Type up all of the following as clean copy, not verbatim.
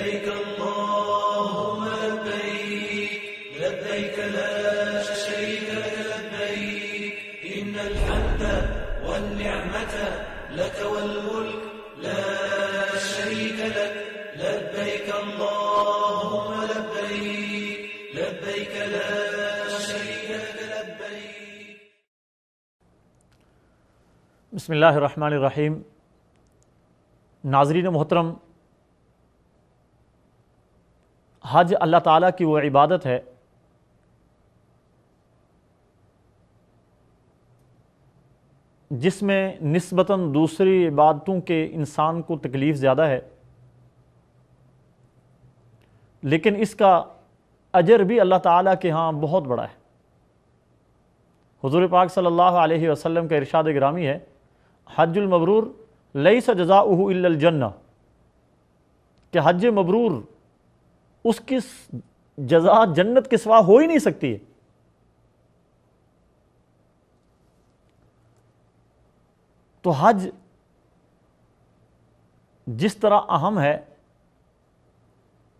لبيك اللهم لبيك لبيك لا شريك لك لبيك إن الحمد والنعمة لك والملك لا شريك لك لبيك اللهم لبيك لبيك لا شريك لك لبيك. بسم اللہ الرحمن الرحیم. ناظرین محترم، حج اللہ تعالیٰ کی وہ عبادت ہے جس میں نسبتاً دوسری عبادتوں کے انسان کو تکلیف زیادہ ہے، لیکن اس کا اجر بھی اللہ تعالیٰ کے ہاں بہت بڑا ہے. حضور پاک صلی اللہ علیہ وسلم کا ارشاد گرامی ہے، حج المبرور لیس جزاؤہ الا الجنہ، کہ حج مبرور اس کی جزا جنت کے سوا ہو ہی نہیں سکتی ہے. تو حج جس طرح اہم ہے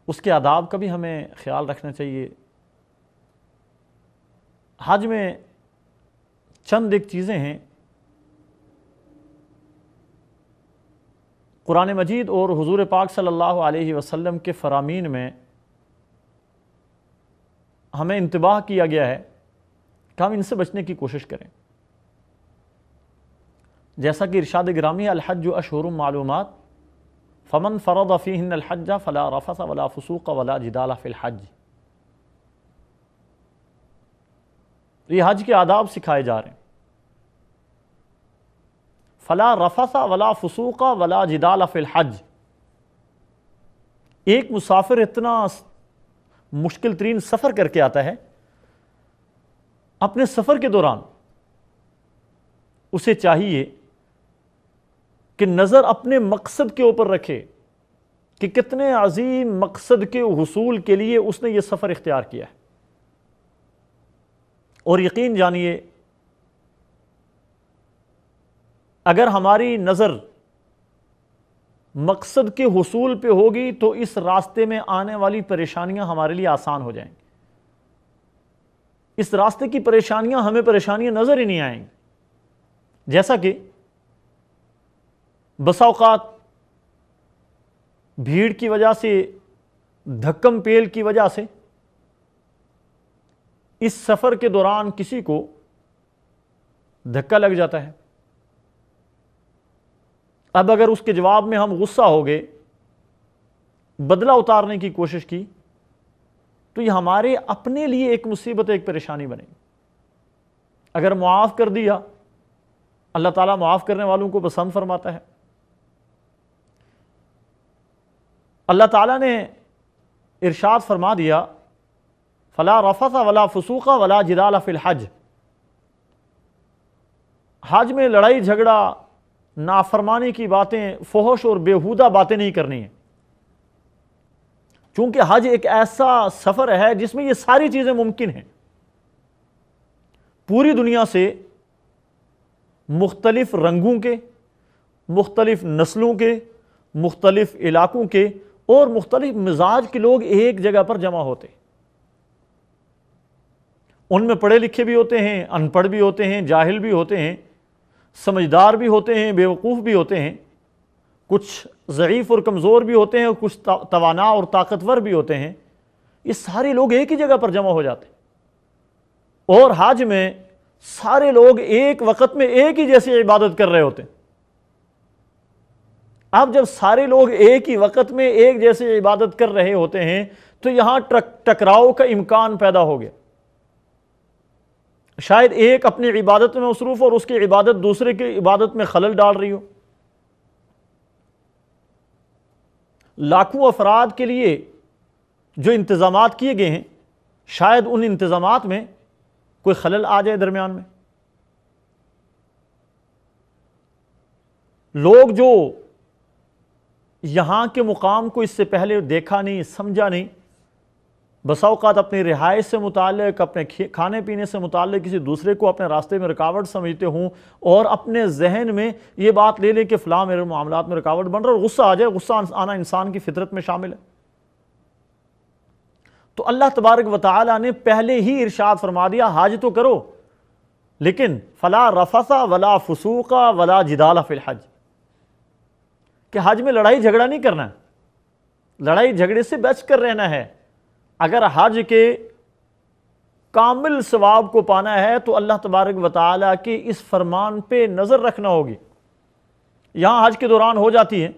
اس کے آداب کا بھی ہمیں خیال رکھنا چاہیے. حج میں چند ایک چیزیں ہیں قرآن مجید اور حضور پاک صلی اللہ علیہ وسلم کے فرامین میں ہمیں انتباہ کیا گیا ہے کہ ہم ان سے بچنے کی کوشش کریں. جیسا کہ ارشاد گرامی ہے، الحج اشہر معلومات فمن فرض فیہن الحج فلا رفث ولا فسوق ولا جدال فی الحج. یہ حج کے آداب سکھائے جا رہے ہیں. فلا رفث ولا فسوق ولا جدال فی الحج. ایک مسافر اتنا مشکل ترین سفر کر کے آتا ہے، اپنے سفر کے دوران اسے چاہیے کہ نظر اپنے مقصد کے اوپر رکھے کہ کتنے عظیم مقصد کے حصول کے لیے اس نے یہ سفر اختیار کیا ہے. اور یقین جانیے اگر ہماری نظر مقصد کے حصول پہ ہوگی تو اس راستے میں آنے والی پریشانیاں ہمارے لیے آسان ہو جائیں گی. اس راستے کی پریشانیاں ہمیں پریشانیاں نظر ہی نہیں آئیں گی. جیسا کہ بسا اوقات بھیڑ کی وجہ سے، دھکم پیل کی وجہ سے اس سفر کے دوران کسی کو دھکا لگ جاتا ہے. اب اگر اس کے جواب میں ہم غصہ ہو گئے، بدلہ اتارنے کی کوشش کی، تو یہ ہمارے اپنے لیے ایک مصیبت، ایک پریشانی بنے گی. اگر معاف کر دیا، اللہ تعالیٰ معاف کرنے والوں کو پسند فرماتا ہے. اللہ تعالیٰ نے ارشاد فرما دیا، فلا رفث ولا فسوق ولا جدال فی الحج. حج میں لڑائی جھگڑا، نافرمانی کی باتیں، فحش اور بیہودہ باتیں نہیں کرنی ہیں. چونکہ حج ایک ایسا سفر ہے جس میں یہ ساری چیزیں ممکن ہیں. پوری دنیا سے مختلف رنگوں کے، مختلف نسلوں کے، مختلف علاقوں کے اور مختلف مزاج کے لوگ ایک جگہ پر جمع ہوتے. ان میں پڑھے لکھے بھی ہوتے ہیں، ان پڑھ بھی ہوتے ہیں، جاہل بھی ہوتے ہیں، سمجھدار بھی ہوتے ہیں، بیوقوف بھی ہوتے ہیں، کچھ ضعیف اور کمزور بھی ہوتے ہیں اور کچھ توانا اور طاقتور بھی ہوتے ہیں. یہ سارے لوگ ایک ہی جگہ پر جمع ہو جاتے ہیں. اور حج میں سارے لوگ ایک وقت میں ایک ہی جیسی عبادت کر رہے ہوتے ہیں. اب جب سارے لوگ ایک ہی وقت میں ایک جیسی عبادت کر رہے ہوتے ہیں تو یہاں ٹکراؤ کا امکان پیدا ہو گیا. شاید ایک اپنی عبادت میں مصروف اور اس کی عبادت دوسرے کی عبادت میں خلل ڈال رہی ہو. لاکھوں افراد کے لیے جو انتظامات کیے گئے ہیں، شاید ان انتظامات میں کوئی خلل آ جائے درمیان میں. لوگ جو یہاں کے مقام کو اس سے پہلے دیکھا نہیں، سمجھا نہیں، بسا اوقات اپنی رہائش سے متعلق، اپنے کھانے پینے سے متعلق کسی دوسرے کو اپنے راستے میں رکاوٹ سمجھتے ہوں اور اپنے ذہن میں یہ بات لے لیں کہ فلاں میرے معاملات میں رکاوٹ بن رہا ہے اور غصہ آ جائے. غصہ آنا انسان کی فطرت میں شامل ہے. تو اللہ تبارک و تعالیٰ نے پہلے ہی ارشاد فرما دیا حج تو کرو، لیکن فلا رفث ولا فسوق ولا جدال فی الحج، کہ حج میں لڑائی جھگڑا نہیں کرنا ہے، لڑائی جھگڑے سے بچ کر رہنا ہے۔ اگر حج کے کامل ثواب کو پانا ہے تو اللہ تبارک و تعالیٰ کے اس فرمان پہ نظر رکھنا ہوگی۔ یہاں حج کے دوران ہو جاتی ہے،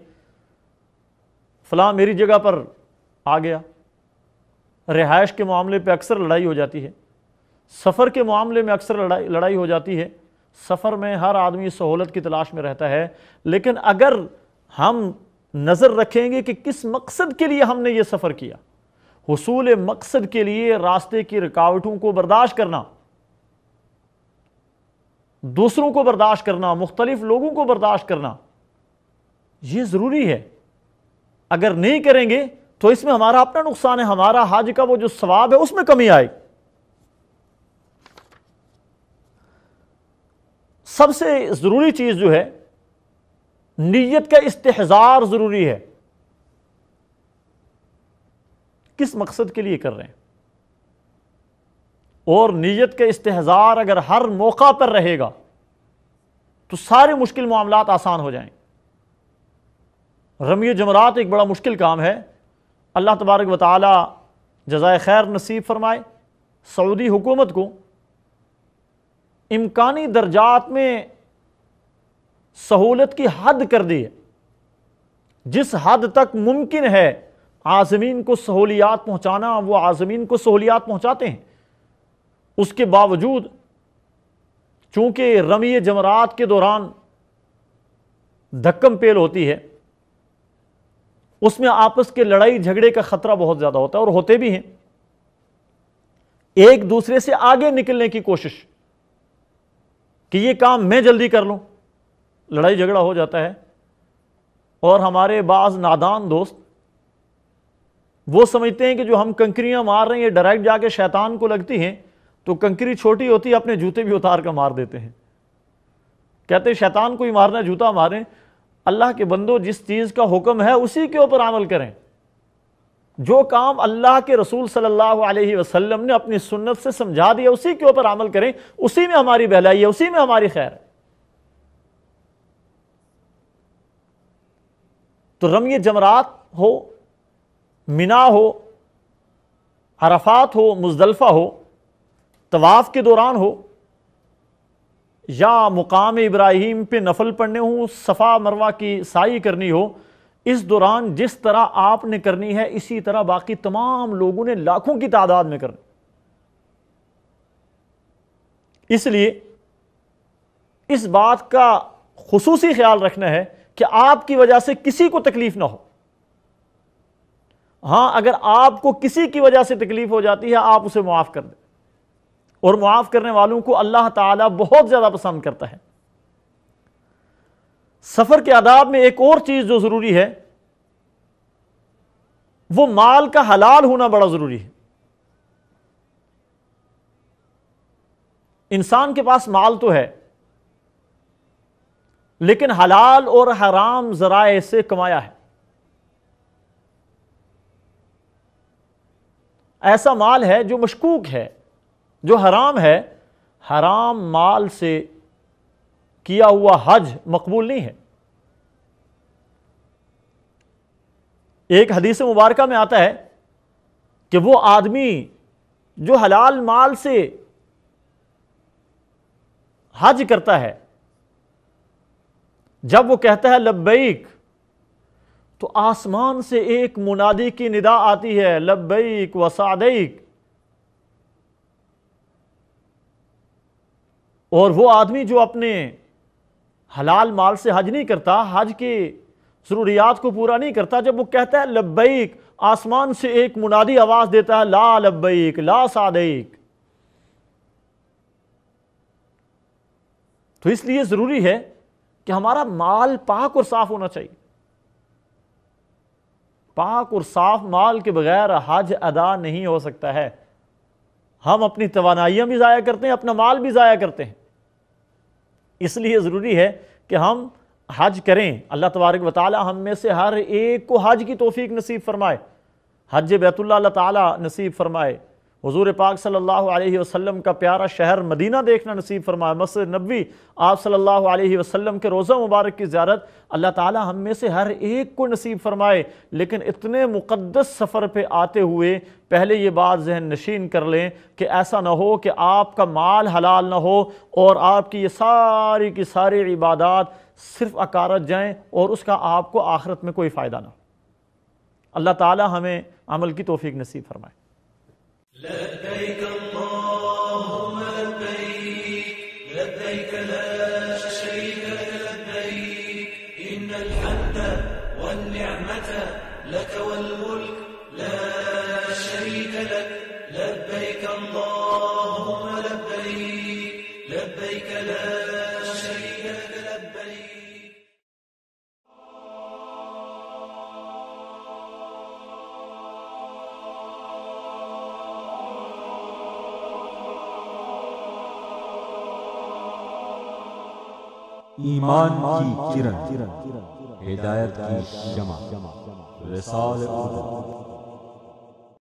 فلاں میری جگہ پر آ گیا، رہائش کے معاملے پہ اکثر لڑائی ہو جاتی ہے، سفر کے معاملے میں اکثر لڑائی ہو جاتی ہے۔ سفر میں ہر آدمی سہولت کی تلاش میں رہتا ہے، لیکن اگر ہم نظر رکھیں گے کہ کس مقصد کے لیے ہم نے یہ سفر کیا، حصول مقصد کے لیے راستے کی رکاوٹوں کو برداشت کرنا، دوسروں کو برداشت کرنا، مختلف لوگوں کو برداشت کرنا، یہ ضروری ہے۔ اگر نہیں کریں گے تو اس میں ہمارا اپنا نقصان ہے، ہمارا حج کا وہ جو ثواب ہے اس میں کمی آئے۔ سب سے ضروری چیز جو ہے، نیت کا استحضار ضروری ہے، کس مقصد کے لیے کر رہے ہیں، اور نیت کا استحضار اگر ہر موقع پر رہے گا تو سارے مشکل معاملات آسان ہو جائیں۔ رمی جمرات ایک بڑا مشکل کام ہے، اللہ تبارک و تعالی جزائے خیر نصیب فرمائے سعودی حکومت کو امکانی درجات میں سہولت کی حد کر دی ہے، جس حد تک ممکن ہے عازمین کو سہولیات پہنچانا وہ عازمین کو سہولیات پہنچاتے ہیں۔ اس کے باوجود چونکہ رمی جمرات کے دوران دھکم پیل ہوتی ہے، اس میں آپس کے لڑائی جھگڑے کا خطرہ بہت زیادہ ہوتا ہے، اور ہوتے بھی ہیں، ایک دوسرے سے آگے نکلنے کی کوشش کہ یہ کام میں جلدی کر لوں، لڑائی جھگڑا ہو جاتا ہے۔ اور ہمارے بعض نادان دوست وہ سمجھتے ہیں کہ جو ہم کنکریاں مار رہے ہیں یہ ڈائریکٹ جا کے شیطان کو لگتی ہیں، تو کنکری چھوٹی ہوتی ہے، اپنے جوتے بھی اتار کر مار دیتے ہیں، کہتے ہیں شیطان کو ہی مارنا ہے، جوتا ماریں۔ اللہ کے بندو، جس چیز کا حکم ہے اسی کے اوپر عمل کریں، جو کام اللہ کے رسول صلی اللہ علیہ وسلم نے اپنی سنت سے سمجھا دیا اسی کے اوپر عمل کریں، اسی میں ہماری بھلائی ہے، اسی میں ہماری خیر ہے۔ تو رمی جمرات ہو، منا ہو، عرفات ہو، مزدلفہ ہو، طواف کے دوران ہو، یا مقام ابراہیم پہ نفل پڑھنے ہوں، صفا مروہ کی سعی کرنی ہو، اس دوران جس طرح آپ نے کرنی ہے اسی طرح باقی تمام لوگوں نے لاکھوں کی تعداد میں کرنی۔ اس لیے اس بات کا خصوصی خیال رکھنا ہے کہ آپ کی وجہ سے کسی کو تکلیف نہ ہو۔ ہاں، اگر آپ کو کسی کی وجہ سے تکلیف ہو جاتی ہے آپ اسے معاف کر دیں، اور معاف کرنے والوں کو اللہ تعالیٰ بہت زیادہ پسند کرتا ہے۔ سفر کے آداب میں ایک اور چیز جو ضروری ہے وہ مال کا حلال ہونا بڑا ضروری ہے۔ انسان کے پاس مال تو ہے، لیکن حلال اور حرام ذرائع سے کمایا ہے۔ ایسا مال ہے جو مشکوک ہے، جو حرام ہے، حرام مال سے کیا ہوا حج مقبول نہیں ہے۔ ایک حدیث مبارکہ میں آتا ہے کہ وہ آدمی جو حلال مال سے حج کرتا ہے، جب وہ کہتا ہے لبیک، تو آسمان سے ایک منادی کی ندا آتی ہے، لبیک و سعدیک۔ اور وہ آدمی جو اپنے حلال مال سے حج نہیں کرتا، حج کی ضروریات کو پورا نہیں کرتا، جب وہ کہتا ہے لبیک، آسمان سے ایک منادی آواز دیتا ہے، لا لبیک لا سعدیک۔ تو اس لیے ضروری ہے کہ ہمارا مال پاک اور صاف ہونا چاہیے۔ پاک اور صاف مال کے بغیر حج ادا نہیں ہو سکتا ہے۔ ہم اپنی توانائیاں بھی ضائع کرتے ہیں، اپنا مال بھی ضائع کرتے ہیں۔ اس لیے ضروری ہے کہ ہم حج کریں۔ اللہ تبارک و تعالی ہم میں سے ہر ایک کو حج کی توفیق نصیب فرمائے، حج بیت اللہ اللہ تعالیٰ نصیب فرمائے، حضور پاک صلی اللہ علیہ وسلم کا پیارا شہر مدینہ دیکھنا نصیب فرمائے، مسجد نبوی، آپ صلی اللہ علیہ وسلم کے روضہ مبارک کی زیارت اللہ تعالیٰ ہم میں سے ہر ایک کو نصیب فرمائے۔ لیکن اتنے مقدس سفر پہ آتے ہوئے پہلے یہ بات ذہن نشین کر لیں کہ ایسا نہ ہو کہ آپ کا مال حلال نہ ہو اور آپ کی یہ ساری کی ساری عبادات صرف اکارت جائیں اور اس کا آپ کو آخرت میں کوئی فائدہ نہ ہو۔ اللہ تعالیٰ ہمیں عمل کی توفیق نصیب فرمائے۔ لبيك اللهم لبيك لبيك لا شريك لك لبيك إن الحمد والنعمة لك والملك لا شريك لك لبيك اللهم لبيك لبيك لا شريك لك لبيك ایمان کی کرن، ہدایت کی شمع، رسالہ اردو۔